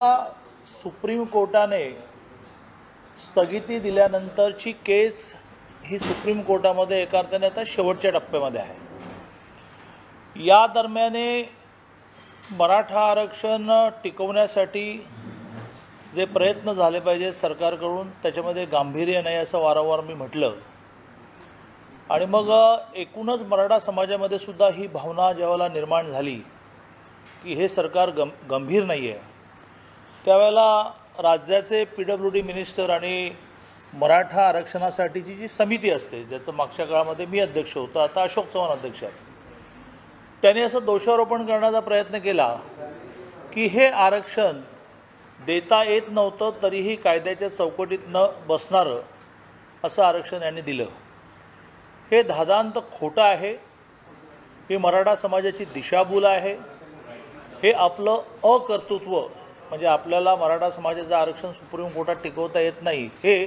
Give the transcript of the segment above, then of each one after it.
Supreme कोर्टाने स्थगिती दिल्यानंतरची केस ही supreme कोर्टामध्ये एका अर्थाने आता शेवटच्या टप्प्यामध्ये आहे। या दरम्याने मराठा आरक्षण टिकवण्यासाठी जे प्रयत्न झाले पाहिजे सरकारकडून त्याच्यामध्ये गांभीर्य नाही असं वारंवार मी म्हटलं। आणि मग एकूणच मराठा समाजामध्ये सुद्धा ही भावना ज्यावेळेला निर्माण झाली की हे सरकार गंभीर नाही आहे, त्यावेळेला राज्याचे PWD मिनिस्टर आणि मराठा आरक्षणासाठीची जी समिती असते, ज्याचं मागच्या काळामध्ये मी अध्यक्ष होतो, आता अशोक चव्हाण अध्यक्ष आहेत, त्यांनी असं दोषारोपण करण्याचा प्रयत्न केला की हे आरक्षण देता येत नव्हतं तरीही कायद्याच्या चौकटीत न बसणारं असं आरक्षण यांनी दिलं। हे धादांत खोटं आहे, हे मराठा समाजाची दिशाभूल आहे, हे आपलं अकर्तृत्व म्हणजे आपल्याला मराठा समाजाचं आरक्षण सुप्रीम कोर्टात टिकवता येत नाही हे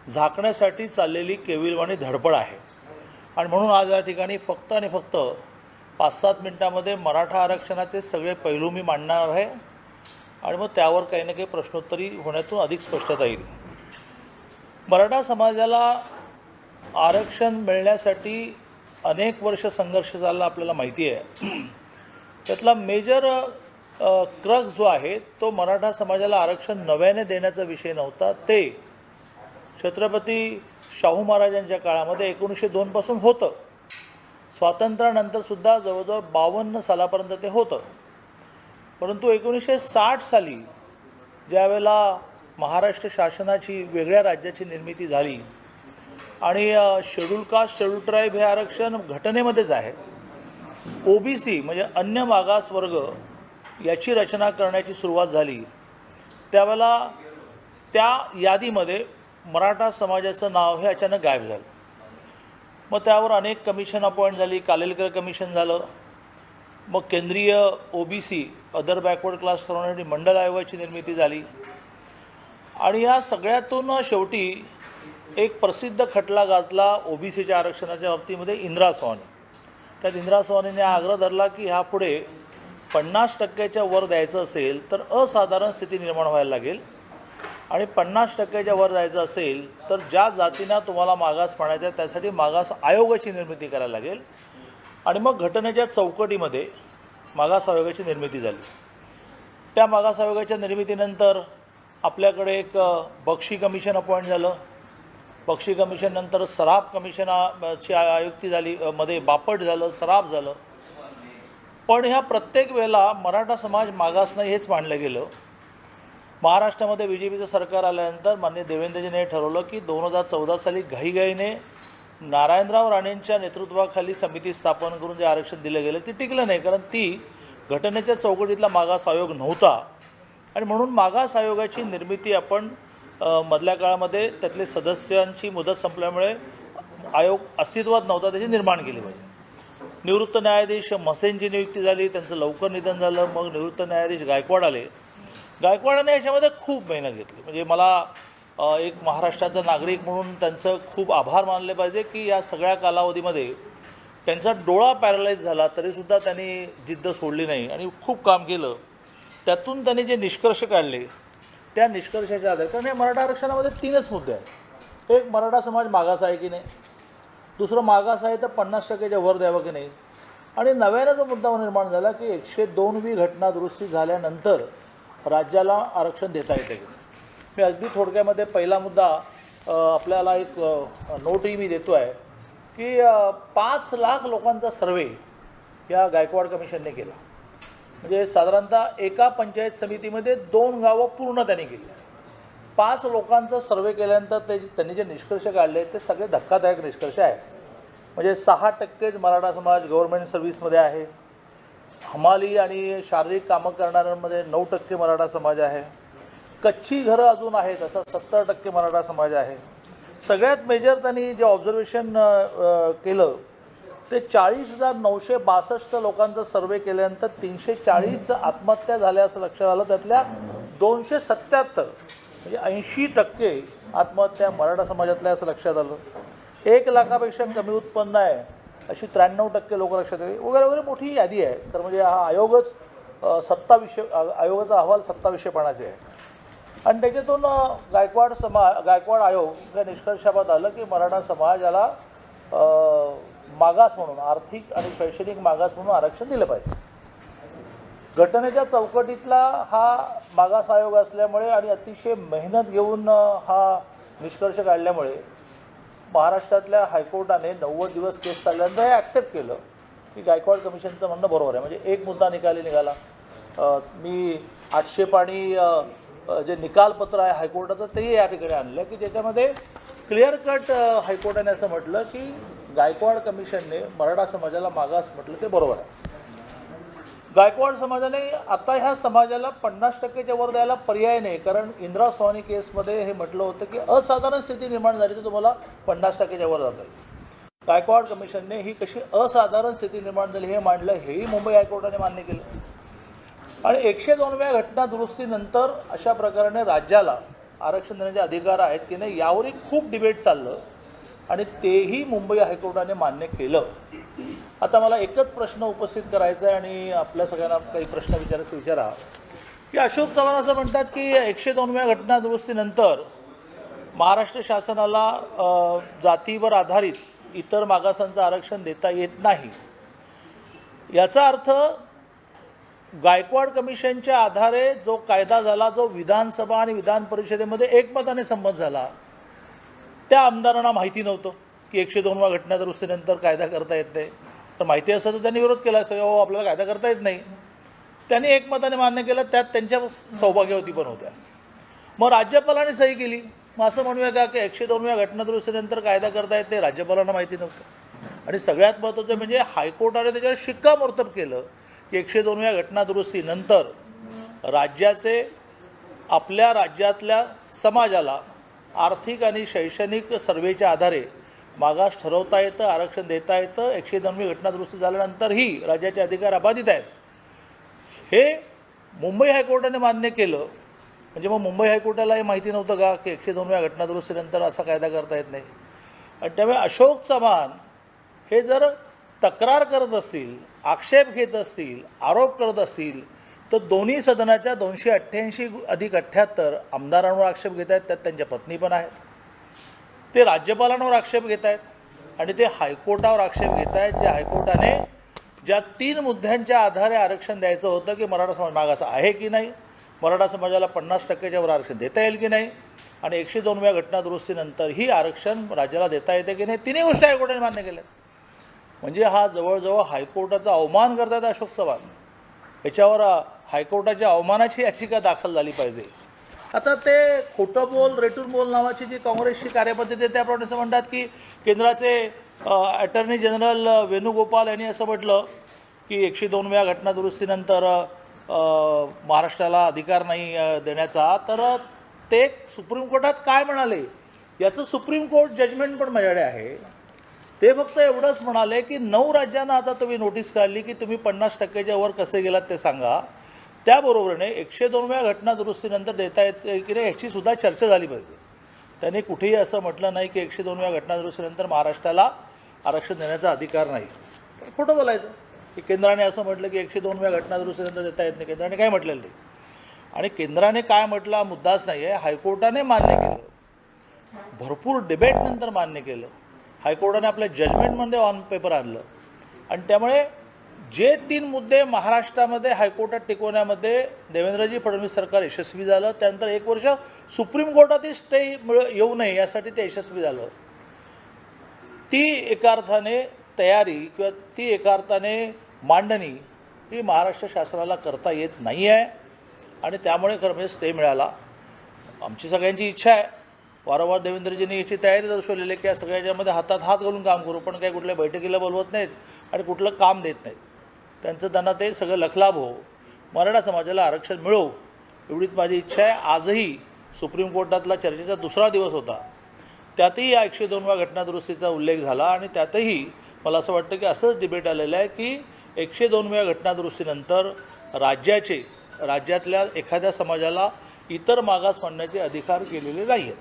झाकण्यासाठी चाललेली केविलवाणी धडपड आहे। आणि म्हणून आज या ठिकाणी फक्त आणि फक्त 5-7 मिनिटांमध्ये मराठा आरक्षणाचे सगळे पैलू मी मांडणार आहे आणि मग त्यावर काही ना काही प्रश्नोत्तरी होण्यातून अधिक स्पष्टता येईल। मराठा समाजाला आरक्षण मिळण्यासाठी अनेक वर्ष संघर्ष झाला आपल्याला माहिती आहे। त्यातला मेजर क्रक्स जो आहे तो मराठा समाजाला आरक्षण नव्याने देण्याचा विषय नव्हता, ते छत्रपती शाहू महाराजांच्या काळामध्ये 1902 पासून होतं। स्वातंत्र्यानंतर सुद्धा जवळजवळ 52 सालापर्यंत ते होतं। परंतु 1960 साली ज्यावेळेला महाराष्ट्र शासनाची वेगळ्या राज्याची निर्मिती झाली आणि शेड्यूल कास्ट शेड्यूल ट्राईब हे आरक्षण घटनेमध्येच आहे, OBC म्हणजे अन्य मागास वर्ग याची रचना करण्याची सुरुवात झाली, त्यावेळेला त्या यादीमध्ये मराठा समाजाचं नाव हे अचानक गायब झालं। मग त्यावर अनेक कमिशन अपॉइंट झाली, कालेलकर कमिशन झालं, मग केंद्रीय OBC अदर बॅकवर्ड क्लास सर्वांसाठी मंडल आयोगाची निर्मिती झाली आणि या सगळ्यातून शेवटी एक प्रसिद्ध खटला गाजला OBCच्या आरक्षणाच्या बाबतीमध्ये इंदिरा स्वानी। त्यात इंदिरा स्वानीने आग्रह धरला की ह्यापुढे 50% वर द्यायचं असेल तर असाधारण स्थिती निर्माण व्हायला लागेल आणि 50% वर जायचं असेल तर ज्या जातींना तुम्हाला मागास म्हणायचं आहे त्यासाठी मागास आयोगाची निर्मिती करायला लागेल आणि मग घटनेच्या चौकटीमध्ये मागास आयोगाची निर्मिती झाली। त्या मागास आयोगाच्या निर्मितीनंतर आपल्याकडे एक बक्षी कमिशन अपॉइंट झालं, बक्षी कमिशन नंतर सराफ कमिशनची आयुक्ती झाली, मध्ये बापट झालं, सराफ झालं। पण ह्या प्रत्येक वेळेला मराठा समाज मागास नाही हेच मानलं गेलं। महाराष्ट्रामध्ये BJPचं सरकार आल्यानंतर माननीय देवेंद्रजींनी ठरवलं की 2014 साली घाईघाईने नारायणराव राणेंच्या नेतृत्वाखाली समिती स्थापन करून जे आरक्षण दिलं गेलं ते टिकलं नाही, कारण ती घटनेच्या चौकटीतला मागास आयोग नव्हता आणि म्हणून मागास आयोगाची निर्मिती आपण मधल्या काळामध्ये त्यातले सदस्यांची मुदत संपल्यामुळे आयोग अस्तित्वात नव्हता त्याची निर्माण केली पाहिजे। निवृत्त न्यायाधीश मसेनची नियुक्ती झाली, त्यांचं लवकर निधन झालं, मग निवृत्त न्यायाधीश गायकवाड आले। गायकवाडाने याच्यामध्ये खूप मेहनत घेतली, म्हणजे मला एक महाराष्ट्राचा नागरिक म्हणून त्यांचं खूप आभार मानले पाहिजे की या सगळ्या कालावधीमध्ये त्यांचा डोळा पॅरलाइज झाला तरीसुद्धा त्यांनी जिद्द सोडली नाही आणि खूप काम केलं। त्यातून त्यांनी जे निष्कर्ष काढले त्या निष्कर्षाच्या आधारे, कारण या मराठा आरक्षणामध्ये 3च मुद्दे आहेत। एक, मराठा समाज मागास आहे की नाही, दुसरं मागास आहे तर 50%च्या वर द्यावं की नाही, आणि नव्याने जो मुद्दा निर्माण झाला की 102वी घटना दुरुस्ती झाल्यानंतर राज्याला आरक्षण देता येते की नाही। मी अगदी थोडक्यामध्ये पहिला मुद्दा आपल्याला एक नोटही मी देतो आहे की 5 लाख लोकांचा सर्वे या गायकवाड कमिशनने केला, म्हणजे साधारणतः एका पंचायत समितीमध्ये 2 गावं पूर्ण त्यांनी केली। 5 लोकांचा सर्वे केल्यानंतर त्यांनी जे निष्कर्ष काढले ते सगळे धक्कादायक निष्कर्ष आहेत। म्हणजे 6%च मराठा समाज गव्हर्नमेंट सर्व्हिसमध्ये आहे, हमाली आणि शारीरिक कामं करणाऱ्यांमध्ये 9% मराठा समाज आहे, कच्ची घरं अजून आहेत असा 70% मराठा समाज आहे। सगळ्यात मेजर त्यांनी जे ऑब्झर्वेशन केलं ते 40,962 लोकांचा सर्वे केल्यानंतर 340 आत्महत्या झाल्या असं लक्षात आलं। त्यातल्या 277 म्हणजे 80% आत्महत्या मराठा समाजातल्या असं लक्षात आलं। 1 लाखापेक्षा कमी उत्पन्न आहे अशी 93% लोक लक्षात आली, वगैरे वगैरे मोठी यादी आहे। तर म्हणजे हा आयोगच आयोगाचा अहवाल सत्ताविषयपणाचे आहे आणि त्याच्यातून गायकवाड आयोग या निष्कर्षाबाद आलं की मराठा समाजाला मागास म्हणून आर्थिक आणि शैक्षणिक मागास म्हणून आरक्षण दिलं पाहिजे. घटनेच्या चौकटीतला हा मागास आयोग असल्यामुळे आणि अतिशय मेहनत घेऊन हा निष्कर्ष काढल्यामुळे महाराष्ट्रातल्या हायकोर्टाने 90 दिवस केस चालल्यानंतर हे ॲक्सेप्ट केलं की गायकवाड कमिशनचं म्हणणं बरोबर आहे. म्हणजे एक मुद्दा निघाला. मी आक्षेप आणि जे निकालपत्र आहे हायकोर्टाचं तेही या ठिकाणी आणलं की ज्याच्यामध्ये क्लिअर कट हायकोर्टाने असं म्हटलं की गायकवाड कमिशनने मराठा समाजाला मागास म्हटलं ते बरोबर आहे. गायकवाड समाजाने आता ह्या समाजाला 50%च्या वर द्यायला पर्याय नाही, कारण इंदिरा स्वानी केसमध्ये हे म्हटलं होतं की असाधारण स्थिती निर्माण झाली तर तुम्हाला 50%च्या वर जाता येईल. गायकवाड कमिशनने ही कशी असाधारण स्थिती निर्माण झाली हे मांडलं, हेही मुंबई हायकोर्टाने मान्य केलं. आणि 102व्या घटना दुरुस्तीनंतर अशा प्रकारे राज्याला आरक्षण देण्याचे अधिकार आहेत की नाही यावरही खूप डिबेट चाललं आणि तेही मुंबई हायकोर्टाने मान्य केलं. आता मला एकच प्रश्न उपस्थित करायचा आहे आणि आपल्या सगळ्यांना काही प्रश्न विचारा की अशोक चव्हाण असं म्हणतात की 102व्या घटना दुरुस्तीनंतर महाराष्ट्र शासनाला जातीवर आधारित इतर मागासांचं आरक्षण देता येत नाही. याचा अर्थ गायकवाड कमिशनच्या आधारे जो कायदा झाला, जो विधानसभा आणि विधान परिषदेमध्ये एकमताने संमत झाला, त्या आमदारांना माहिती नव्हतं की 102व्या घटना दुरुस्तीनंतर कायदा करता येत नाही. तर माहिती असतं तर त्यांनी विरोध केला असतं, हो आपल्याला कायदा करता येत नाही. त्यांनी एकमताने मान्य केलं, त्यात त्यांच्या सौभाग्यवती पण होत्या. मग राज्यपालांनी सही केली. मग असं म्हणूया का की 102व्या घटना दुरुस्तीनंतर कायदा करता येत नाही, राज्यपालांना माहिती नव्हतं. आणि सगळ्यात महत्त्वाचं म्हणजे हायकोर्टाने त्याच्यावर शिक्कामोर्तब केलं की 102व्या घटना दुरुस्तीनंतर राज्याचे आपल्या राज्यातल्या समाजाला आर्थिक आणि शैक्षणिक सर्वेच्या आधारे मागास ठरवता येतं, आरक्षण देता येतं. 102वी घटना दुरुस्ती झाल्यानंतरही राज्याचे अधिकार अबाधित आहेत. हे मुंबई हायकोर्टाने मान्य केलं. म्हणजे मग मुंबई हायकोर्टाला हे माहिती नव्हतं का की 102व्या घटना दुरुस्तीनंतर असा कायदा करता येत नाही. आणि त्यामुळे अशोक चव्हाण हे जर तक्रार करत असतील, आक्षेप घेत असतील, आरोप करत असतील तर दोन्ही सदनाच्या 288+78 आमदारांवर आक्षेप घेत आहेत. त्यात त्यांच्या पत्नी पण आहेत. ते राज्यपालांवर आक्षेप घेत आहेत आणि ते हायकोर्टावर आक्षेप घेत आहेत, ज्या हायकोर्टाने ज्या 3 मुद्द्यांच्या आधारे आरक्षण द्यायचं होतं की मराठा समाज मागास आहे की नाही, मराठा समाजाला 50%च्या वर आरक्षण देता येईल की नाही आणि 102व्या घटना दुरुस्तीनंतर ही आरक्षण राज्याला देता येते की नाही, तिन्ही गोष्टी हायकोर्टाने मान्य केल्या. म्हणजे हा जवळजवळ हायकोर्टाचा अवमान करतात अशोक चव्हाण. याच्यावर हायकोर्टाच्या अवमानाची याचिका दाखल झाली पाहिजे. आता ते खोटं बोल रेटून बोल नावाची जी काँग्रेसची कार्यपद्धती आहे त्याप्रमाणे असं म्हणतात की केंद्राचे अटर्नी जनरल वेणुगोपाल यांनी असं म्हटलं की 102व्या घटना दुरुस्तीनंतर महाराष्ट्राला अधिकार नाही देण्याचा. तर ते सुप्रीम कोर्टात काय म्हणाले याचं सुप्रीम कोर्ट जजमेंट पण माझ्याकडे आहे. ते फक्त एवढंच म्हणाले की 9 राज्यांना आता तुम्ही नोटीस काढली की तुम्ही 50%च्या वर कसे गेलात ते सांगा. त्याबरोबरीने 102व्या घटना दुरुस्तीनंतर देता येत की नाही ह्याची सुद्धा चर्चा झाली पाहिजे. त्यांनी कुठेही असं म्हटलं नाही की 102व्या घटना दुरुस्तीनंतर महाराष्ट्राला आरक्षण देण्याचा अधिकार नाही. खोटं बोलायचं की केंद्राने असं म्हटलं की 102व्या घटना दुरुस्तीनंतर देता येत नाही. केंद्राने काय म्हटलेलं नाही आणि केंद्राने काय म्हटलं हा मुद्दाच नाही आहे. हायकोर्टाने मान्य केलं, भरपूर डिबेटनंतर मान्य केलं. हायकोर्टाने आपल्या जजमेंटमध्ये ऑन पेपर आणलं आणि त्यामुळे जे 3 मुद्दे महाराष्ट्रामध्ये हायकोर्टात टिकवण्यामध्ये देवेंद्रजी फडणवीस सरकार यशस्वी झालं. त्यानंतर 1 वर्ष सुप्रीम कोर्टातही स्टे येऊ नये यासाठी ते यशस्वी झालं. ती एका अर्थाने तयारी किंवा ती एका अर्थाने मांडणी ही महाराष्ट्र शासनाला करता येत नाही आहे आणि त्यामुळे खरं म्हणजे स्टे मिळाला. आमची सगळ्यांची इच्छा आहे, वारंवार देवेंद्रजींनी याची तयारी दर्शवलेली आहे की या सगळ्याच्यामध्ये हातात हात घालून काम करू, पण काही कुठल्या बैठकीला बोलवत नाहीत आणि कुठलं काम देत नाहीत. त्यांना ते सगळं लखलाभ हो, मराठा समाजाला आरक्षण मिळो एवढीच माझी इच्छा आहे. आजही सुप्रीम कोर्टातला चर्चेचा 2रा दिवस होता, त्यातही या 102व्या घटना दुरुस्तीचा उल्लेख झाला आणि त्यातही मला असं वाटतं की असंच डिबेट आलेलं आहे की 102व्या घटना दुरुस्तीनंतर राज्यातल्या एखाद्या समाजाला इतर मागास मानण्याचे अधिकार केलेले नाही आहेत.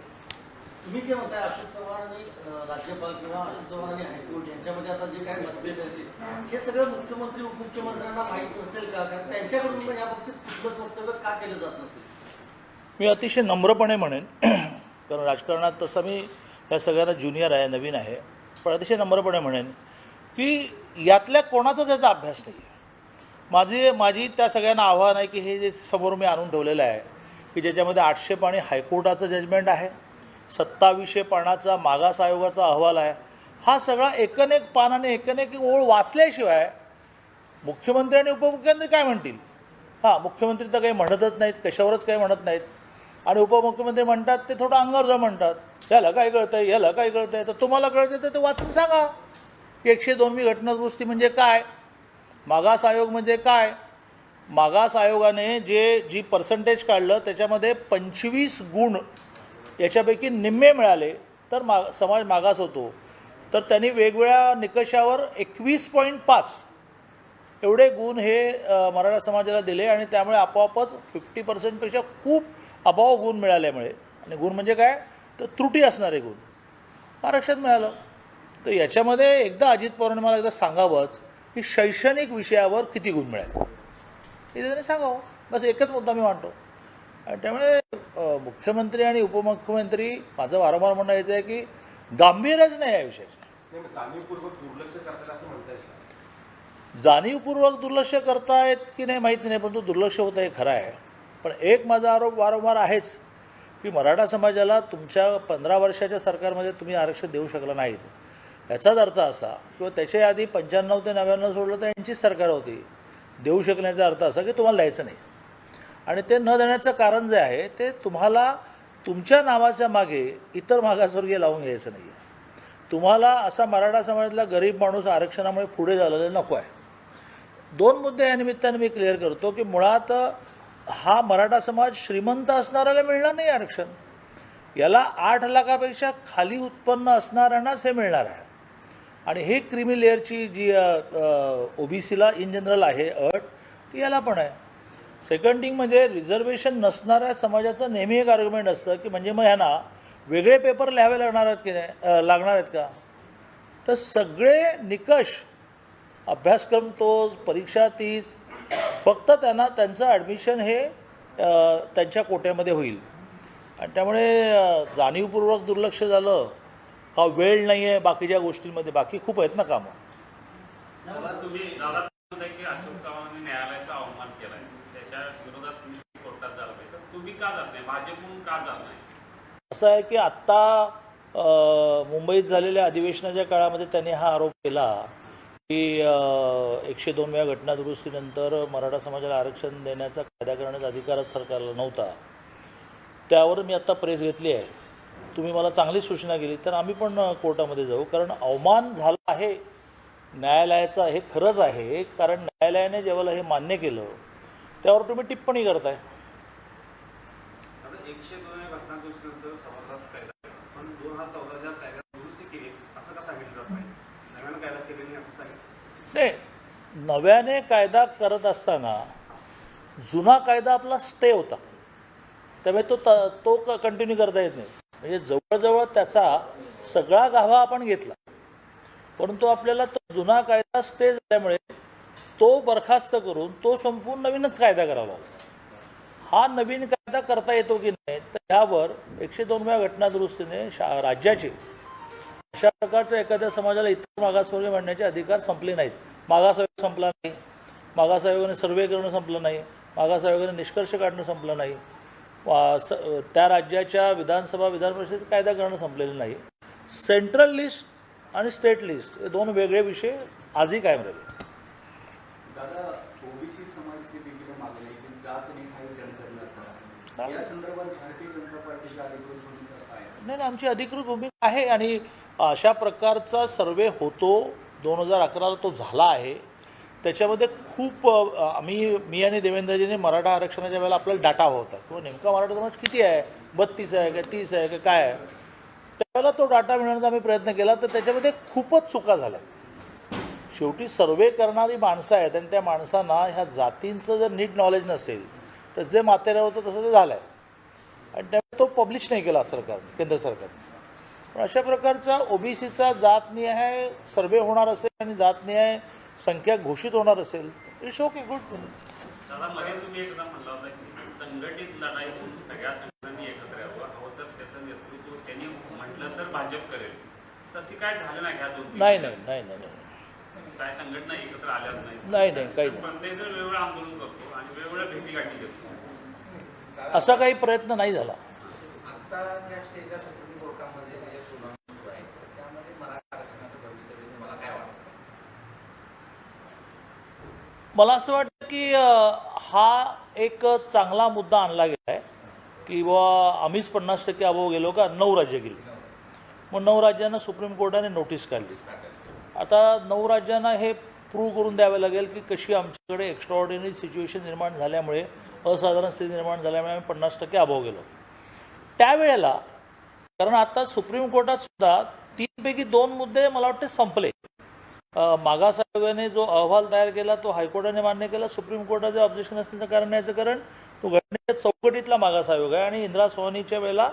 तुम्ही जे म्हणताय अशोक चव्हाण आणि राज्यपाल किंवा अशोक चव्हाण आणि हायकोर्ट यांच्यामध्ये आता जे काही मतभेद असतील हे सगळं मुख्यमंत्री उपमुख्यमंत्र्यांना माहीत नसेल का? कारण त्यांच्याकडून या बाबतीत कुठलंच वक्तव्य का केलं जात नसेल? मी अतिशय नम्रपणे म्हणेन कारण राजकारणात तसं मी या सगळ्यांना ज्युनियर आहे, नवीन आहे, पण अतिशय नम्रपणे म्हणेन की यातल्या कोणाचा त्याचा अभ्यास नाही आहे. माझी त्या सगळ्यांना आव्हान आहे की हे जे समोर मी आणून ठेवलेलं आहे की ज्याच्यामध्ये 800 पानी हायकोर्टाचं जजमेंट आहे, 2700 पानाचा मागास आयोगाचा अहवाल आहे. हा सगळा एकनेक पानाने एकनेक ओळ वाचल्याशिवाय मुख्यमंत्री आणि उपमुख्यमंत्री काय म्हणतील? मुख्यमंत्री तर काही म्हणतच नाहीत, कशावरच काही म्हणत नाहीत, आणि उपमुख्यमंत्री म्हणतात ते थोडं अंगावर जा म्हणतात, ह्याला काय कळतं आहे, ह्याला काय कळतं आहे. तर तुम्हाला कळतं तर ते वाचून सांगा की 102वी घटनादुरुस्ती म्हणजे काय, मागास आयोग म्हणजे काय. मागास आयोगाने जी पर्सेंटेज काढलं त्याच्यामध्ये 25 गुण याच्यापैकी निम्मे मिळाले तर समाज मागास होतो. तर त्यांनी वेगवेगळ्या निकषावर 21.5 एवढे गुण हे मराठा समाजाला दिले आणि त्यामुळे आपोआपच 50% खूप अभाव गुण मिळाल्यामुळे, आणि गुण म्हणजे काय तर त्रुटी असणारे गुण आरक्षण मिळालं. तर याच्यामध्ये एकदा अजित पवारांनी मला एकदा सांगावंच की शैक्षणिक विषयावर किती गुण मिळाले हे त्यांनी सांगावं. बस एकच मुद्दा मी मांडतो. आणि त्यामुळे मुख्यमंत्री आणि उपमुख्यमंत्री माझं वारंवार म्हणणं यायचं आहे की गांभीर्यच नाही या विषयाचं. जाणीवपूर्वक दुर्लक्ष करतात असं म्हणता येईल. जाणीवपूर्वक दुर्लक्ष करतायत की नाही माहीत नाही, पण तो दुर्लक्ष होतं हे खरं आहे. पण एक माझा आरोप वारंवार आहेच की मराठा समाजाला तुमच्या 15 वर्षाच्या सरकारमध्ये तुम्ही आरक्षण देऊ शकला नाहीत. याचाच अर्थ असा किंवा त्याच्या आधी 95 ते 99 सोडलं तर यांचीच सरकार होती, देऊ शकण्याचा अर्थ असा की तुम्हाला द्यायचं नाही. आणि ते न देण्याचं कारण जे आहे ते तुम्हाला तुमच्या नावाच्या मागे इतर मागासवर्गीय लावून घ्यायचं नाही आहे. तुम्हाला असा मराठा समाजातला गरीब माणूस आरक्षणामुळे पुढे झालेला नको आहे. 2 मुद्दे या निमित्ताने मी क्लिअर करतो की मुळात हा मराठा समाज श्रीमंत असणाऱ्याला मिळणार नाही आरक्षण. याला 8 लाखापेक्षा खाली उत्पन्न असणाऱ्यांनाच हे मिळणार आहे. आणि हे क्रिमी लेअरची जी OBCला इन जनरल आहे अट, ती याला पण आहे. सेकंड थिंग म्हणजे रिझर्वेशन नसणाऱ्या समाजाचं नेहमी एक आर्ग्युमेंट असतं की म्हणजे मग ह्यांना वेगळे पेपर लिहावे लागणार आहेत की नाही, लागणार आहेत का. तर सगळे निकष, अभ्यासक्रम तोच, परीक्षा तीच, फक्त त्यांना त्यांचं ॲडमिशन हे त्यांच्या कोट्यामध्ये होईल. आणि त्यामुळे जाणीवपूर्वक दुर्लक्ष झालं का वेळ नाही आहे बाकीच्या गोष्टींमध्ये, बाकी खूप आहेत ना कामं. तुम्ही दादा की अशोक चव्हाणांनी न्यायालयाचा अवमान केलाय, त्याच्या विरोधात तुम्ही कोर्टात झाला पाहिजे, तर तुम्ही का जात नाही, भाजपकडून का जात नाही? असं आहे की आत्ता मुंबईत झालेल्या अधिवेशनाच्या काळामध्ये त्यांनी हा आरोप केला की 102व्या घटनादुरुस्तीनंतर मराठा समाजाला आरक्षण देण्याचा कायदा करण्याचा अधिकारच सरकारला नव्हता. त्यावर मी आत्ता प्रेस घेतली आहे. तुम्ही मला चांगली सूचना केली तर आम्ही पण कोर्टामध्ये जाऊ, कारण अवमान झाला आहे न्यायालयाचा हे खरंच आहे. कारण न्यायालयाने जेव्हा हे मान्य केलं त्यावर तुम्ही टिप्पणी करताय. 102 घटनादुरुस्तीनंतर समाजात कायदा, पण 2014च्या कायद्यात दुरुस्ती केली असं का सांगितलं जात नाही? नव्यानं कायदा केले नाही असं सांगितलं नाही, नव्याने कायदा करत असताना जुना कायदा आपला स्टे होता, त्यामुळे तो कंटिन्यू करता येत नाही. म्हणजे जवळजवळ त्याचा सगळा गाभा आपण घेतला, परंतु आपल्याला तो जुना कायदा स्टे झाल्यामुळे तो बरखास्त करून तो संपूर्ण नवीनच कायदा करावा लागला. हा नवीन कायदा करता येतो की नाही तर ह्यावर 102व्या घटनादुरुस्तीने राज्याचे अशा प्रकारच्या एखाद्या समाजाला इतर मागासवर्गीय म्हणण्याचे अधिकार संपले नाहीत. मागास आयोग संपला नाही, मागास आयोगाने सर्वे करणं संपलं नाही, मागास आयोगाने निष्कर्ष काढणं संपलं नाही, त्या राज्याच्या विधानसभा विधान परिषद कायदा करणं संपलेलं नाही. सेंट्रल लिस्ट आणि स्टेट लिस्ट हे 2 वेगळे विषय आजही कायम राहिले. दादा, OBC समाजाची विविध मागणी आहे की जात आणि काही जनगणना करा, या संदर्भात भारतीय जनता पार्टीची अधिकृत भूमिका काय आहे? नाही, आमची अधिकृत भूमिका आहे आणि अशा प्रकारचा सर्वे होतो. 2011ला तो झाला आहे. त्याच्यामध्ये खूप मी आणि देवेंद्रजीने मराठा आरक्षणाच्या वेळेला आपल्याला डाटा होता किंवा नेमका मराठा समाज किती आहे, 32 आहे का 30 आहे का काय आहे, त्यावेळेला तो डाटा मिळवण्याचा आम्ही प्रयत्न केला. तर त्याच्यामध्ये खूपच चुका झाल्या. शेवटी सर्वे करणारी माणसं आहेत आणि त्या माणसांना ह्या जातींचं जर नीट नॉलेज नसेल तर जे मातेरा होतं तसं ते झालं आहे. आणि त्यामुळे तो पब्लिश नाही केला सरकारने, केंद्र सरकारने. पण अशा प्रकारचा ओबीसीचा जातनिहाय सर्वे होणार असेल आणि जातनिहाय संख्या घोषित होणार असेल इट्स ओके गुड. दादा मध्ये तुम्ही एकदा म्हटला होता की संघटित लढाईतून सगळ्या संघटनांनी एकत्र यावं, हवं तर त्याचं नेतृत्व त्यांनी म्हटलं तर भाजप करेल. तशी काय झालं नाही ह्या दोन नाही नाही नाही नाही नाही काय संघटना एकत्र आल्याच नाही. नाही नाही काही नाही. प्रत्येक जण वेगवेगळं आंदोलन करतो आणि वेगवेगळ्या भेटीगाठी घेतो. असा काही प्रयत्न नाही झाला. आता ज्या स्टेजला सुप्रीम कोर्टामध्ये जे सुनावणी सुरू आहे त्यामध्ये मराठा आरक्षणाचं भवितव्य तुम्हाला काय वाटतं? मला असं वाटतं की हा एक चांगला मुद्दा आणला गेला आहे की बुवा आम्हीच 50% अभाव गेलो का 9 राज्य गेली. मग 9 राज्यांना सुप्रीम कोर्टाने नोटीस काढली. आता 9 राज्यांना हे प्रूव्ह करून द्यावे लागेल की कशी आमच्याकडे एक्स्ट्राऑर्डिनरी सिच्युएशन निर्माण झाल्यामुळे असाधारण स्थिती निर्माण झाल्यामुळे आम्ही 50% अभाव गेलो. त्यावेळेला कारण आता सुप्रीम कोर्टात सुद्धा 3 पैकी 2 मुद्दे मला वाटते संपले. मागास आयोगाने जो अहवाल तयार केला तो हायकोर्टाने मान्य केला. सुप्रीम कोर्टाचे ऑब्जेक्शन असण्याचं कारण याचं कारण तो घटनेच्या चौकटीतला मागास आयोग आहे आणि इंदिरा सोहनीच्या वेळेला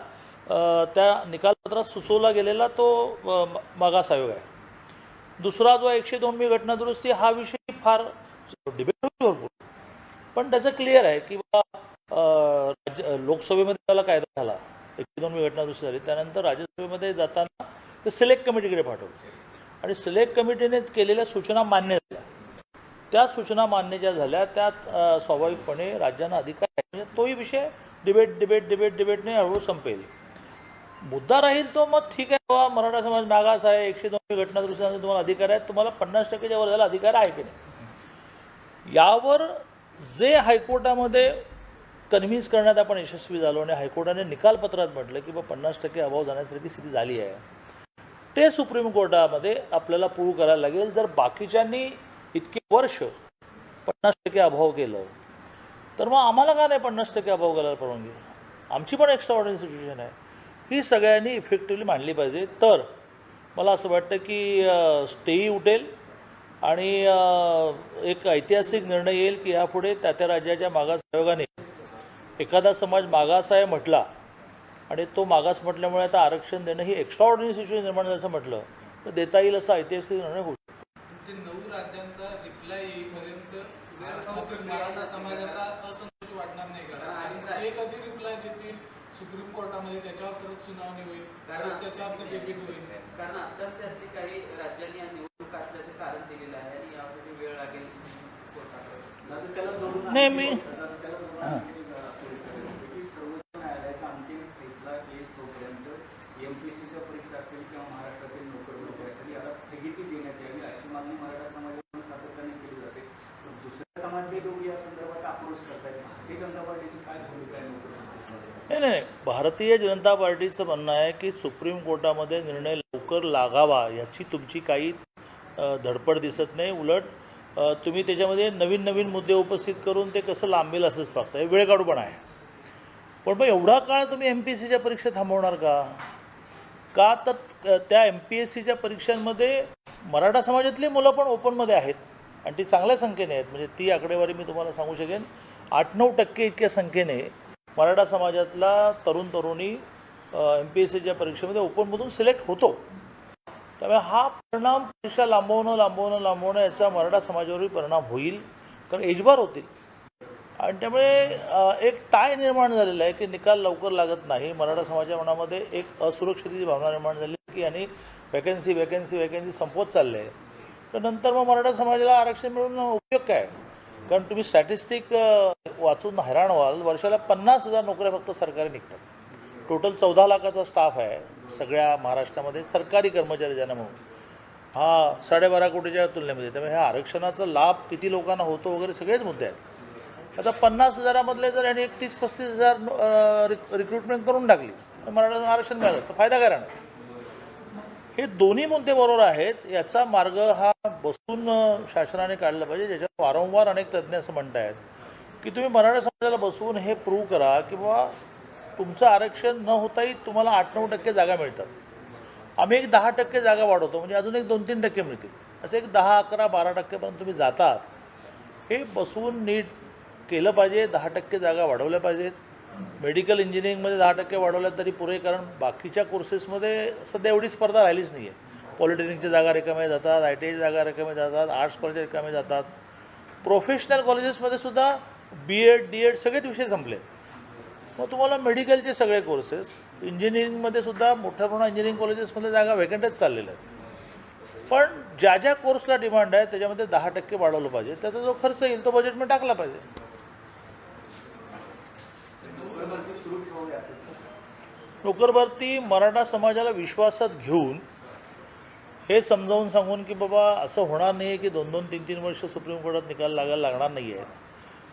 त्या निकालपत्रात सुचवला गेलेला तो मागास आयोग आहे. दुसरा जो 102वी घटना दुरुस्ती हा विषय फार डिबेट भरपूर पण त्याचं क्लिअर आहे की लोकसभेमध्ये त्याला कायदा झाला 102वी घटना दुरुस्ती झाली. त्यानंतर राज्यसभेमध्ये जाताना ते सिलेक्ट कमिटीकडे पाठवलं आणि सिलेक्ट कमिटीने केलेल्या सूचना मान्य झाल्या. त्या सूचना मान्य ज्या झाल्या त्यात स्वाभाविकपणे राज्यांना अधिकार आहे. म्हणजे तोही विषय डिबेटने हळूहळू संपेल. मुद्दा राहील तो मग ठीक आहे बाबा मराठा समाज मागास आहे 102वी घटना दुरुस्तीसाठी तुम्हाला अधिकार आहेत. तुम्हाला 50%च्या वर जायला अधिकार आहे की नाही यावर जे हायकोर्टामध्ये कन्व्हिन्स करण्यात आपण यशस्वी झालो आणि हायकोर्टाने निकालपत्रात म्हटलं की बाबा 50% अभाव जाण्यासारखी स्थिती झाली आहे ते सुप्रीम कोर्टामध्ये आपल्याला प्रूव्ह करायला लागेल. जर बाकीच्यांनी इतके वर्ष 50% अभाव केलं तर मग आम्हाला का नाही 50% अभाव करायला परवानगी? आमची पण एक्स्ट्राऑर्डिनरी सिच्युएशन आहे. ही सगळ्यांनी इफेक्टिव्हली मांडली पाहिजे. तर मला असं वाटतं की स्टेही उठेल आणि एक ऐतिहासिक निर्णय येईल की यापुढे त्या राज्याच्या मागास आयोगाने एखादा समाज मागास आहे म्हटला आणि तो मागास म्हटल्यामुळे आता आरक्षण देणं ही एक्स्ट्राऑर्डिनरी सिच्युएशन निर्माण झाल्याचं म्हटलं तर देता येईल असा ऐतिहासिक निर्णय होऊ शकतो. 9 राज्यांचा रिप्लाय येईपर्यंत मराठा समाजाचा असंतोष वाटणार नाही का? ते कधी रिप्लाय देतील सुप्रीम कोर्टामध्ये त्याच्यावर परत सुनावणी होईल त्याच्यावर डेबिट होईल. कारण आताच त्यातली काही राज्यांनी या निवडणूक असल्याचं कारण दिलेलं आहे आणि यासाठी वेळ लागेल कोर्टाकडे. त्याला जोडून नाही मी असं विचारलं की सर्वोच्च न्यायालयाचा अंतिम फैसला येईल तोपर्यंत MPSCच्या परीक्षा असतील किंवा महाराष्ट्रातील नोकर भरती असेल याला स्थगिती देण्यात यावी अशी मागणी मराठा समाजाकडून सातत्याने केली जाते. तर दुसऱ्या समाजातले लोक या संदर्भात आक्रोश करतायत. भारतीय जनता पार्टीची काय भूमिका आहे नोकर भरतीमध्ये? नाही भारतीय जनता पार्टीचं म्हणणं आहे की सुप्रीम कोर्टामध्ये निर्णय लवकर लागावा याची तुमची काही धडपड दिसत नाही. उलट तुम्ही त्याच्यामध्ये नवीन मुद्दे उपस्थित करून ते कसं लांबेल असंच बघताय. वेळ काढूपण आहे. पण मग एवढा काळ तुम्ही MPSCच्या परीक्षा थांबवणार का? तर त्या MPSCच्या परीक्षांमध्ये मराठा समाजातली मुलं पण ओपनमध्ये आहेत आणि ती चांगल्या संख्येने आहेत. म्हणजे ती आकडेवारी मी तुम्हाला सांगू शकेन 8-9% इतक्या संख्येने मराठा समाजातला तरुणी MPSCच्या परीक्षेमध्ये ओपनमधून सिलेक्ट होतो. त्यामुळे हा परिणाम परीक्षा लांबवणं याचा मराठा समाजावरही परिणाम होईल कारण एजबार होतील आणि त्यामुळे एक टाय निर्माण झालेला आहे की निकाल लवकर लागत नाही. मराठा समाजाच्या मनामध्ये एक असुरक्षिततेची भावना निर्माण झाली की आणि वॅकन्सी संपवत चालले आहे. तर नंतर मग मराठा समाजाला आरक्षण मिळून उपयोग काय? कारण तुम्ही स्टॅटिस्टिक वाचून हैराण व्हाल. वर्षाला 50,000 नोकऱ्या फक्त सरकारी निघतात. टोटल 14 लाखाचा स्टाफ आहे सगळ्या महाराष्ट्रामध्ये सरकारी कर्मचारी ज्यांना म्हणून हा 12.5 कोटीच्या तुलनेमध्ये. त्यामुळे ह्या आरक्षणाचा लाभ किती लोकांना होतो वगैरे सगळेच मुद्दे आहेत. आता 50,000मधले जर यांनी 31-35,000 रिक्रुटमेंट करून टाकली तर मराठा आरक्षण मिळालं तर फायदा काय राहणार? हे दोन्ही मुद्दे बरोबर आहेत. याचा मार्ग हा बसून शासनाने काढला पाहिजे. ज्याच्यात वारंवार अनेक तज्ज्ञ असं म्हणत आहेत की तुम्ही मराठा समाजाला बसवून हे प्रूव्ह करा की बाबा तुमचं आरक्षण न होताही तुम्हाला 8-9% जागा मिळतात. आम्ही एक 10% जागा वाढवतो म्हणजे अजून एक 2-3% मिळतील. असं एक 10-11-12% तुम्ही जातात. हे बसवून नीट केलं पाहिजे. 10% जागा वाढवल्या पाहिजेत मेडिकल इंजिनिअरिंगमध्ये 10% वाढवल्या तरी पुरे, कारण बाकीच्या कोर्सेसमध्ये सध्या एवढी स्पर्धा राहिलीच नाही आहे. पॉलिटेक्निकच्या जागा रिकाम्या जातात, ITIच्या जागा रिकाम्या जातात, आर्ट्स कॉलेज रिकाम्या जातात. प्रोफेशनल कॉलेजेसमध्ये सुद्धा BEd DEd सगळेच विषय संपले. मग तुम्हाला मेडिकलचे सगळे कोर्सेस, इंजिनिअरिंगमध्ये सुद्धा मोठ्या प्रमाणात इंजिनिअरिंग कॉलेजेसमध्ये जागा व्हेकंटच चाललेल्या आहेत. पण ज्या ज्या कोर्सला डिमांड आहे त्याच्यामध्ये 10% वाढवलं पाहिजे. त्याचा जो खर्च येईल तो बजेटमध्ये टाकला पाहिजे. नोकर भरती सुरू ठेवावी असेल नोकर भरती मराठा समाजाला विश्वासात घेऊन हे समजावून सांगून की बाबा असं होणार नाही आहे की 2-2, 3-3 वर्ष सुप्रीम कोर्टात निकाल लागायला लागणार नाही आहे.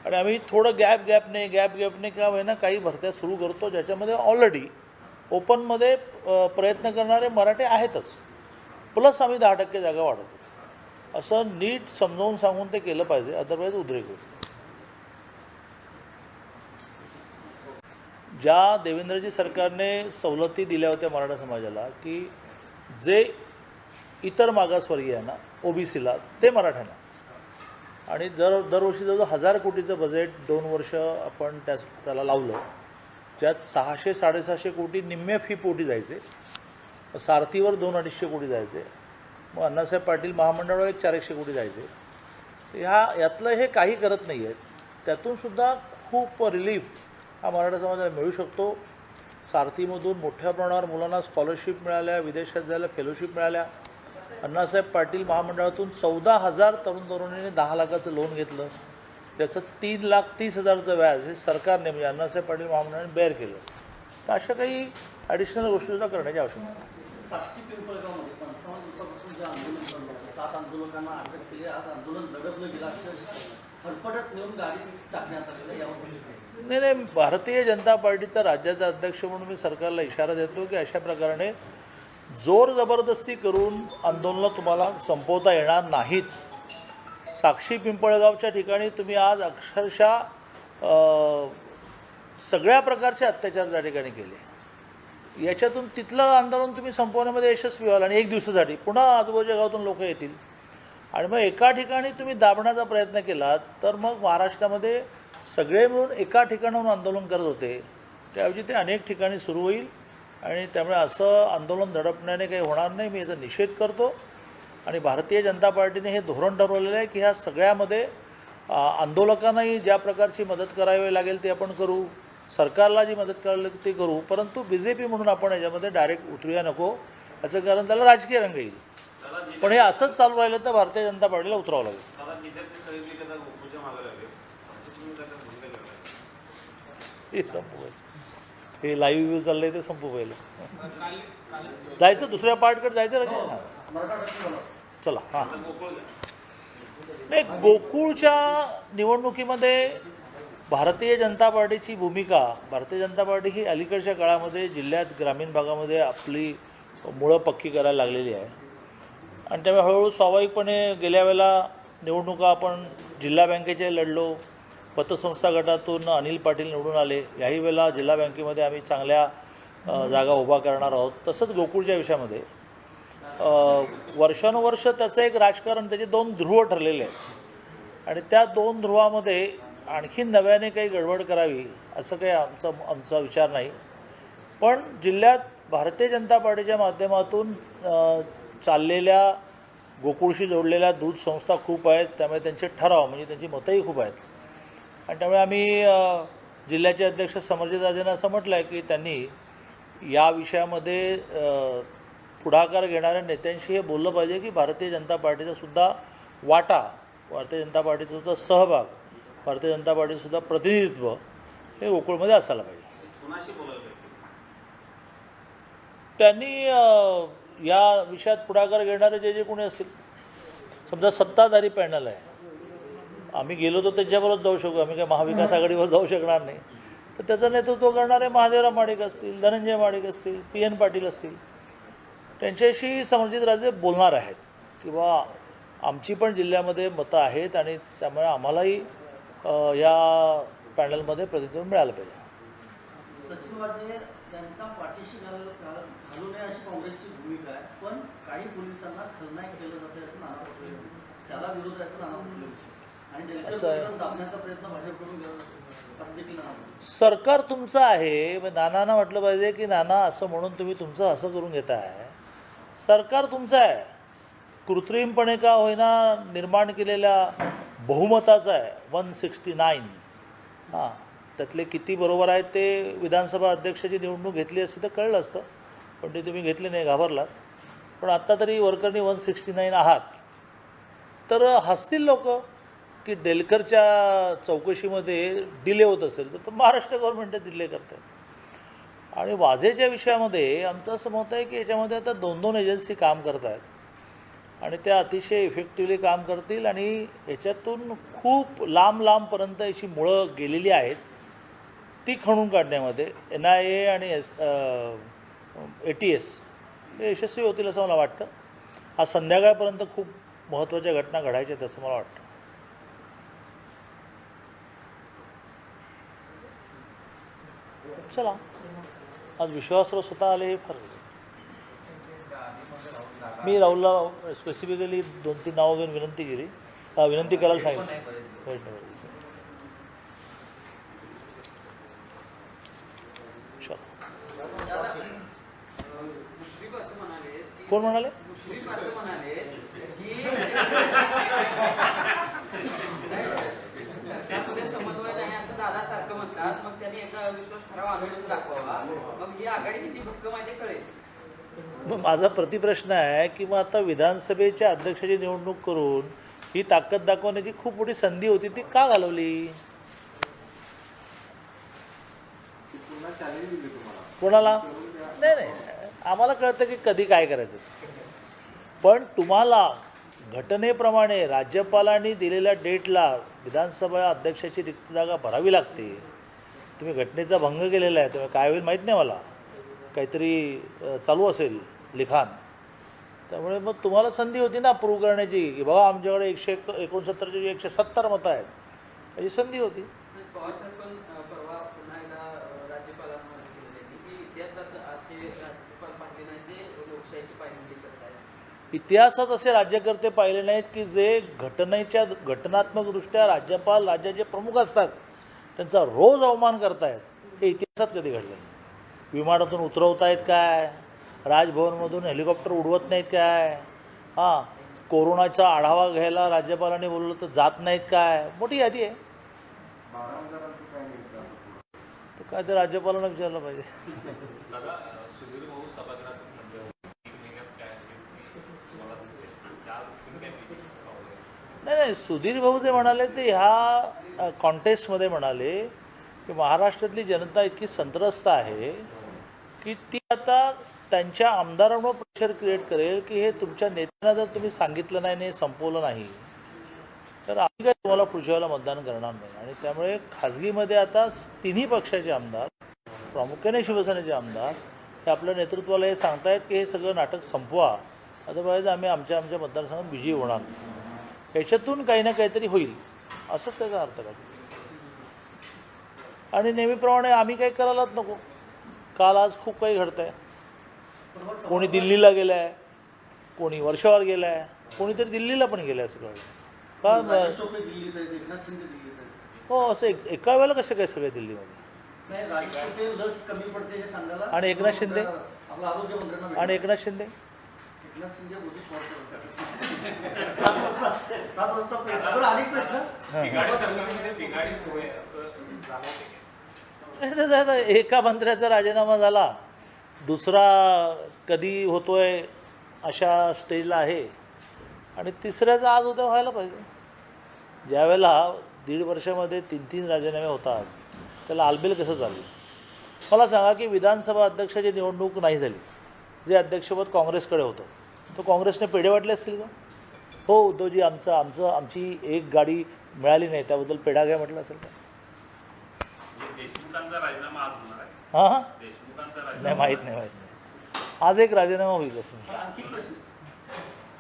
आणि आम्ही थोडं गॅपने का होईना काही भरत्या सुरू करतो, ज्याच्यामध्ये ऑलरेडी ओपनमध्ये प्रयत्न करणारे मराठे आहेतच, प्लस आम्ही 10% जागा वाढवतो. असं नीट समजावून सांगून ते केलं पाहिजे, अदरवाईज उद्रेक होईल. ज्या देवेंद्रजी सरकारने सवलती दिल्या होत्या मराठा समाजाला की जे इतर मागासवर्गीय आहे ना, OBCला, ते मराठ्यांना, आणि दरवर्षी जवळजवळ 1000 कोटीचं बजेट 2 वर्ष आपण त्याला लावलं, ज्यात 600-750 कोटी निम्म्या फी पोटी जायचे, सारथीवर 200-250 कोटी जायचे, मग अण्णासाहेब पाटील महामंडळावर 400 कोटी जायचे. यातलं हे काही करत नाही आहेत. त्यातूनसुद्धा खूप रिलीफ हा मराठा समाजाला मिळू शकतो. सारथीमधून मोठ्या प्रमाणावर मुलांना स्कॉलरशिप मिळाल्या, विदेशात जायला फेलोशिप मिळाल्या. अण्णासाहेब पाटील महामंडळातून 14,000 तरुण तरुणींनी 10 लाखाचं लोन घेतलं, त्याचं 3,30,000चं व्याज हे सरकारने म्हणजे अण्णासाहेब पाटील महामंडळाने बेअर केलं. तर अशा काही ॲडिशनल गोष्टीसुद्धा करण्याची आवश्यकता आहे. साष्टी पिंपळगावमध्ये 55 दिवसापासून जे आंदोलन चालू होतं, 7 आंदोलकांना अटक केली, आज आंदोलन दडपलं गेलं, फरफटत नेऊन गाडी टाकण्यात आलेलं यावर नाही, भारतीय जनता पार्टीचा राज्याचा अध्यक्ष म्हणून मी सरकारला इशारा देतो की अशा प्रकारे जोर जबरदस्ती करून आंदोलनं तुम्हाला संपवता येणार नाहीत. साक्षी पिंपळगावच्या ठिकाणी तुम्ही आज अक्षरशः सगळ्या प्रकारचे अत्याचार त्या ठिकाणी केले. याच्यातून तिथलं आंदोलन तुम्ही संपवण्यामध्ये यशस्वी व्हाल आणि 1 दिवसासाठी पुन्हा आजूबाजूच्या गावातून लोक येतील आणि मग एका ठिकाणी तुम्ही दाबण्याचा प्रयत्न केलात तर मग महाराष्ट्रामध्ये सगळे मिळून एका ठिकाणाहून आंदोलन करत होते, त्याऐवजी ते अनेक ठिकाणी सुरू होईल. आणि त्यामुळे असं आंदोलन दडपण्याने काही होणार नाही. मी याचा निषेध करतो आणि भारतीय जनता पार्टीने हे धोरण ठरवलेलं आहे की ह्या सगळ्यामध्ये आंदोलकांनाही ज्या प्रकारची मदत करावी लागेल ते आपण करू, सरकारला जी मदत करावी लागेल ते करू, परंतु BJP म्हणून आपण याच्यामध्ये डायरेक्ट उतरूया नको. याचं कारण त्याला राजकीय रंग येईल. पण हे असंच चालू राहिलं तर भारतीय जनता पार्टीला उतरावं लागेल. हे संपू हे लाईव्ह व्ह्यू चाललंय ते संपू पहिलं जायचं, दुसऱ्या पार्टकडे जायचं राहील. चला हां, नाही, गोकुळच्या निवडणुकीमध्ये भारतीय जनता पार्टीची भूमिका, भारतीय जनता पार्टी ही अलीकडच्या काळामध्ये जिल्ह्यात ग्रामीण भागामध्ये आपली मुळं पक्की करायला लागलेली आहे आणि त्यामुळे हळूहळू स्वाभाविकपणे गेल्या वेळेला निवडणुका आपण जिल्हा बँकेचे लढलो, पतसंस्था गटातून अनिल पाटील निवडून आले. याही वेळेला जिल्हा बँकेमध्ये आम्ही चांगल्या जागा उभा करणार आहोत. तसंच गोकुळच्या विषयामध्ये वर्षानुवर्ष त्याचं एक राजकारण, त्याचे 2 ध्रुव ठरलेले आहेत आणि त्या 2 ध्रुवामध्ये आणखी नव्याने काही गडबड करावी असं काही आमचा विचार नाही. पण जिल्ह्यात भारतीय जनता पार्टीच्या माध्यमातून चाललेल्या गोकुळशी जोडलेल्या दूध संस्था खूप आहेत, त्यामुळे त्यांचे ठराव म्हणजे त्यांची मतंही खूप आहेत आणि त्यामुळे आम्ही जिल्ह्याचे अध्यक्ष समरजित राजेंना असं म्हटलं आहे की त्यांनी या विषयामध्ये पुढाकार घेणाऱ्या नेत्यांशी हे बोललं पाहिजे की भारतीय जनता पार्टीचा सुद्धा वाटा, भारतीय जनता पार्टीचा सुद्धा सहभाग, भारतीय जनता पार्टीसुद्धा प्रतिनिधित्व हे गोकुळमध्ये असायला पाहिजे. त्यांनी या विषयात पुढाकार घेणारे जे कोणी असतील, समजा सत्ताधारी पॅनल आहे, आम्ही गेलो तर त्याच्यावरच जाऊ शकू, आम्ही काय महाविकास आघाडीवर जाऊ शकणार नाही, तर त्याचं नेतृत्व करणारे महादेवराव माडिक असतील, धनंजय माडिक असतील, PN पाटील असतील, त्यांच्याशी समरजित राजे बोलणार आहेत किंवा आमची पण जिल्ह्यामध्ये मतं आहेत आणि त्यामुळे आम्हालाही या पॅनलमध्ये प्रतिनिधित्व मिळालं पाहिजे. सचिन वाजे त्यांना पाठीशी घालू नये अशी काँग्रेसची भूमिका आहे, पण काही पोलिसांना खलनायक केलं जाते असं नाना पटोले, त्याला विरोध आहे असं नाना पटोले आणि दाबण्याचा प्रयत्न भाजपकडून केला जातो. असं देखील नाना म्हणाले. सरकार तुमचं आहे. मग नानांना म्हटलं पाहिजे की नाना असं म्हणून तुम्ही तुमचं असं करून घेताय. सरकार तुमचं आहे. कृत्रिमपणे का होईना निर्माण केलेल्या बहुमताचं आहे 169. हां, त्यातले किती बरोबर आहेत ते विधानसभा अध्यक्षाची निवडणूक घेतली असती तर कळलं असतं, पण ते तुम्ही घेतली नाही, घाबरलात. पण आत्ता तरी वरकरणी 169 आहात. तर हसतील लोक की डेलकरच्या चौकशीमध्ये डिले होत असेल तर महाराष्ट्र गव्हर्नमेंट डिले करते. आणि वाझेच्या विषयामध्ये आमचं असं मत आहे की याच्यामध्ये आता 2 एजन्सी काम करत आहेत आणि त्या अतिशय इफेक्टिव्हली काम करतील आणि याच्यातून खूप लांबपर्यंत याची मुळं गेलेली आहेत ती खणून काढण्यामध्ये NIA आणि ATS हे यशस्वी होतील असं मला वाटतं. आज संध्याकाळपर्यंत खूप महत्त्वाच्या घटना घडायच्या आहेत असं मला वाटतं. चला, आज विश्वासराव स्वतः आले हे फार. मी राहुलला स्पेसिफिकली 2-3 नावं घेऊन विनंती करायला सांगितलं. मुश्रीफ असं म्हणाले कोण म्हणाले? मुश्रीफ असं म्हणाले की सरकारमध्ये समन्वय नाही असं दादा सारखं म्हणतात. मग त्यांनी एकदा अविश्वास ठराव आणून दाखवावा, मग ही आघाडी किती भक्कम आहे ते कळेल. मग माझा प्रतिप्रश्न आहे की मग आता विधानसभेच्या अध्यक्षाची निवडणूक करून ही ताकद दाखवण्याची खूप मोठी संधी होती, ती का घालवली? कोणाला? नाही, आम्हाला कळतं की कधी काय करायचं. पण तुम्हाला घटनेप्रमाणे राज्यपालांनी दिलेल्या डेटला विधानसभा अध्यक्षाची रिक्त जागा भरावी लागते. तुम्ही घटनेचा भंग केलेला आहे, तेव्हा काय होईल माहीत नाही मला. काहीतरी चालू असेल लिखाण, त्यामुळे मग तुम्हाला संधी होती ना प्रूव्ह करण्याची की बाबा आमच्याकडे 169ची 170 मतं आहेत, याची संधी होती. पवार साहेब पण परवा पुन्हा एकदा राज्यपालांना केलेली की इतिहासात असे राज्यपाल पाहिले नाही जे लोकशाहीची पायंदी करत आहेत. इतिहासात असे राज्यकर्ते पाहिले नाहीत की जे घटनात्मकदृष्ट्या राज्यपाल राज्याचे प्रमुख असतात त्यांचा रोज अवमान करतायत. हे इतिहासात कधी घडलं नाही. विमानातून उतरवतायत काय, राजभवनमधून हेलिकॉप्टर उडवत नाहीत काय, हां, कोरोनाचा आढावा घ्यायला राज्यपालांनी बोलवलं तर जात नाहीत काय, मोठी यादी आहे. तर काय ते राज्यपालांना विचारलं पाहिजे. दादा, सुधीर भाऊ सभागृहातच म्हटले होते 3 महिन्यात काय मला दिसेल त्या दृष्टीने काय नाही, सुधीर भाऊ जे म्हणाले ते ह्या कॉन्टेस्टमध्ये म्हणाले की महाराष्ट्रातली जनता इतकी संत्रस्त आहे की ती आता त्यांच्या आमदारांवर प्रेशर क्रिएट करेल की हे तुमच्या नेत्यांना जर तुम्ही सांगितलं नाही, हे संपवलं नाही तर आम्ही काय तुम्हाला पुढच्या वेळेला मतदान करणार नाही. आणि त्यामुळे खाजगीमध्ये आता 3ही पक्षाचे आमदार, प्रामुख्याने शिवसेनेचे आमदार, हे आपल्या नेतृत्वाला हे सांगतायत की हे सगळं नाटक संपवा, अदरवाईज आम्ही आमच्या मतदारसंघात बिझी होणार नाही. याच्यातून काही ना काहीतरी होईल असंच त्याचा अर्थ का. आणि नेहमीप्रमाणे आम्ही काही करायलाच नको. काल आज खूप काही घडतं आहे. कोणी दिल्लीला गेलं आहे, कोणी वर्षावर गेलं आहे, कोणीतरी दिल्लीला पण गेलं आहे सगळं का. राजेश टोपे दिल्लीत आहेत, एकनाथ शिंदे दिल्लीत आहेत. हो, असं एका वेळेला कसं काय सगळे दिल्लीमध्ये. नाही, राजेश टोपे लस कमी पडते हे सांगायला. आणि एकनाथ शिंदे? आपला आरोग्य मंत्र्यांना आणि एकनाथ शिंदे एकनाथ शिंदे मोदी स्पॉन्सर 7 वाजता बरं. अनेक प्रश्न बिघाडी सुरू आहे असं जाणवते. एका मंत्र्याचा राजीनामा झाला, दुसरा कधी होतोय अशा स्टेजला आहे, आणि तिसऱ्याचा आज उद्या व्हायला पाहिजे. ज्यावेळेला 1.5 वर्षामध्ये 3 राजीनामे होतात त्याला आलबेल कसं चाललं. मला सांगा की विधानसभा अध्यक्षाची निवडणूक नाही झाली, जे अध्यक्षपद काँग्रेसकडे होतं, तो काँग्रेसने पेढे वाटले असतील का? हो उद्धवजी, आमची एक गाडी मिळाली नाही त्याबद्दल पेढा घ्या म्हटलं असेल का? देशमुखांचा राजीनामा आज होणार आहे. हां, देशमुखांचा नाही, राजीनामा माहीत नाही. आज एक राजीनामा होईल असं.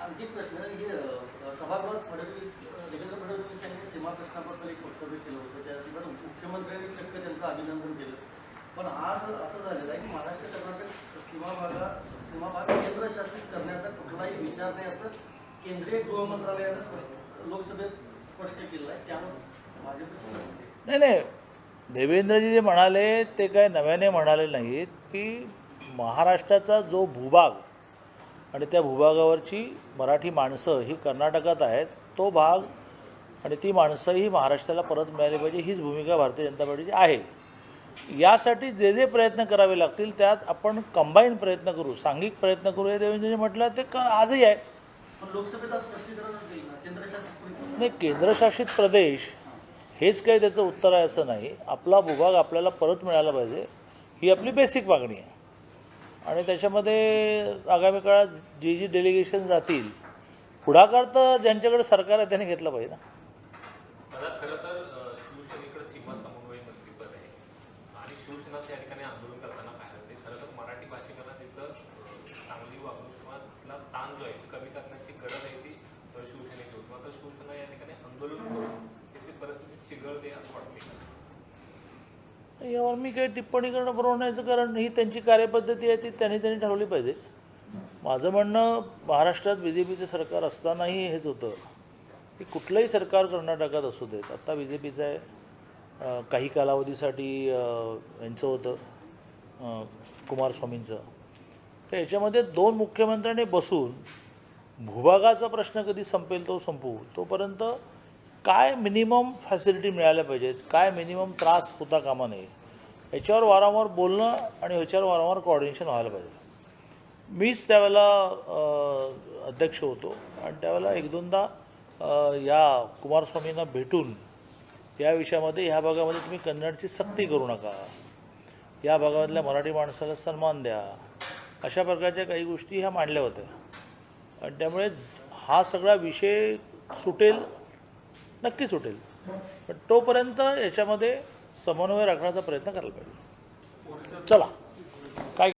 आणखी प्रश्न हे सभागृहात देवेंद्र फडणवीस यांनी सीमा प्रश्नाबद्दल एक वक्तव्य केलं होतं. त्यानंतर मुख्यमंत्र्यांनी चक्क त्यांचं अभिनंदन केलं. पण आज असं झालेलं आहे की महाराष्ट्र कर्नाटक सीमाभाग केंद्रशासित करण्याचा कुठलाही विचार नाही असं केंद्रीय गृहमंत्रालयानं लोकसभेत स्पष्ट केलं आहे. त्यामुळे भाजपची नाही, देवेंद्रजी जे म्हणाले ते काय नव्याने म्हणाले नाहीत की महाराष्ट्राचा जो भूभाग आणि त्या भूभागावरची मराठी माणसं ही कर्नाटकात आहेत, तो भाग आणि ती माणसं ही महाराष्ट्राला परत मिळाली पाहिजे, हीच भूमिका भारतीय जनता पार्टीची आहे. यासाठी जे जे प्रयत्न करावे लागतील त्यात आपण कंबाईन प्रयत्न करू, सांघिक प्रयत्न करू. हे देवेंद्रजी म्हटलं ते आजही आहे. पण लोकसभेत आज स्पष्टीकरण देईल ना केंद्रशासित प्रदेश. नाही, केंद्रशासित प्रदेश हेच काही त्याचं उत्तर आहे असं नाही. आपला भूभाग आपल्याला परत मिळाला पाहिजे ही आपली बेसिक मागणी आहे. आणि त्याच्यामध्ये आगामी काळात जी डेलिगेशन जातील, पुढाकार तर ज्यांच्याकडे सरकार आहे त्यांनी घेतलं पाहिजे ना. दादा, खरं तर शिवसेनेकडे सीमा समन्वय मंत्रीपद आहे आणि शिवसेनाच या ठिकाणी आंदोलन करताना पाहिलं ते खरं तर मराठी भाषिकांना तिथं चांगली वागणूक किंवा तिथला ताण जो आहे ते कमी करण्याची गरज आहे ती शिवसेनेची होती. मात्र शिवसेना या ठिकाणी आंदोलन करून त्याची परिस्थिती चिघळते असं वाटते. यावर मी काही टिप्पणी करणं बरोबर नाही, कारण ही त्यांची कार्यपद्धती आहे, ती त्यांनी ठरवली पाहिजे. माझं म्हणणं महाराष्ट्रात BJPचं सरकार असतानाही हेच होतं की कुठलंही सरकार कर्नाटकात असू देत. आता BJPचं आहे, काही कालावधीसाठी यांचं होतं कुमारस्वामींचं. तर याच्यामध्ये दोन मुख्यमंत्र्यांनी बसून भूभागाचा प्रश्न कधी संपेल तो संपवू, तोपर्यंत काय मिनिमम फॅसिलिटी मिळाल्या पाहिजेत, काय मिनिमम त्रास होता कामा नये, याच्यावर वारंवार बोलणं आणि ह्याच्यावर वारंवार कोऑर्डिनेशन व्हायला पाहिजे. मीच त्यावेळेला अध्यक्ष होतो आणि त्यावेळेला एक दोनदा या कुमारस्वामींना भेटून या विषयामध्ये ह्या भागामध्ये तुम्ही कन्नडची सक्ती करू नका, या भागामधल्या मराठी माणसाला सन्मान द्या, अशा प्रकारच्या काही गोष्टी ह्या मांडल्या होत्या. आणि त्यामुळे हा सगळा विषय सुटेल, नक्की सुटेल, पण तोपर्यंत याच्यामध्ये समन्वय राखण्याचा प्रयत्न करायला पाहिजे. चला.